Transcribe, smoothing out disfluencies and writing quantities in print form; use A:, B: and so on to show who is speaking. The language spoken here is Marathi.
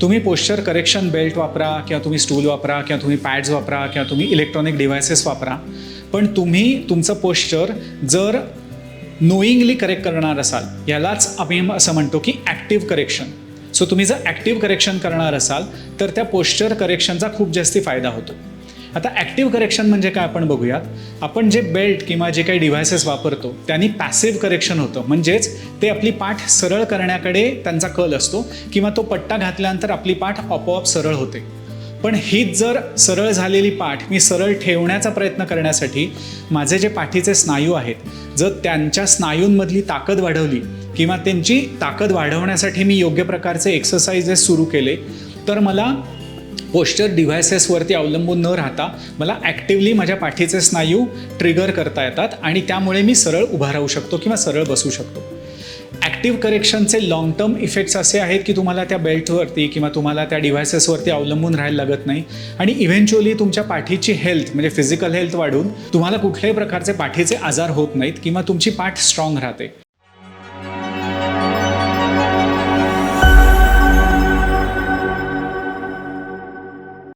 A: तुम्ही पोश्चर करेक्शन बेल्ट वापरा किंवा तुम्ही स्टूल वापरा किंवा तुम्ही पॅड्स वापरा किंवा तुम्ही इलेक्ट्रॉनिक डिव्हायसेस वापरा, पण तुम्ही तुमचं पोश्चर जर नोईंगली करेक्ट करणार असाल, यालाच आम्ही असं म्हणतो की ॲक्टिव्ह करेक्शन. सो तुम्ही जर ॲक्टिव्ह करेक्शन करणार असाल तर त्या पोश्चर करेक्शनचा खूप जास्ती फायदा होतो. आता ॲक्टिव्ह करेक्शन म्हणजे काय आपण बघूयात. आपण जे बेल्ट किंवा जे काही डिव्हायसेस वापरतो त्यांनी पॅसिव्ह करेक्शन होतं, म्हणजेच ते आपली पाठ सरळ करण्याकडे त्यांचा कल असतो किंवा तो पट्टा घातल्यानंतर आपली पाठ आपोआप सरळ होते. पण हीच जर सरळ झालेली पाठ मी सरळ ठेवण्याचा प्रयत्न करण्यासाठी माझे जे पाठीचे स्नायू आहेत, जर त्यांच्या स्नायूंमधली ताकद वाढवली किंवा त्यांची ताकद वाढवण्यासाठी मी योग्य प्रकारचे एक्सरसाइजेस सुरू केले, तर मला पोश्चर डिव्हायसेसवरती अवलंबून न राहता मला ॲक्टिव्हली माझ्या पाठीचे स्नायू ट्रिगर करता येतात आणि त्यामुळे मी सरळ उभा राहू शकतो किंवा सरळ बसू शकतो. ॲक्टिव्ह करेक्शनचे लाँग टर्म इफेक्ट्स असे आहेत की तुम्हाला त्या बेल्टवरती किंवा तुम्हाला त्या डिव्हायसेसवरती अवलंबून राहायला लागत नाही आणि इव्हेंच्युअली तुमच्या पाठीची हेल्थ म्हणजे फिजिकल हेल्थ वाढून तुम्हाला कुठल्याही प्रकारचे पाठीचे आजार होत नाहीत किंवा तुमची पाठ स्ट्रॉंग राहते.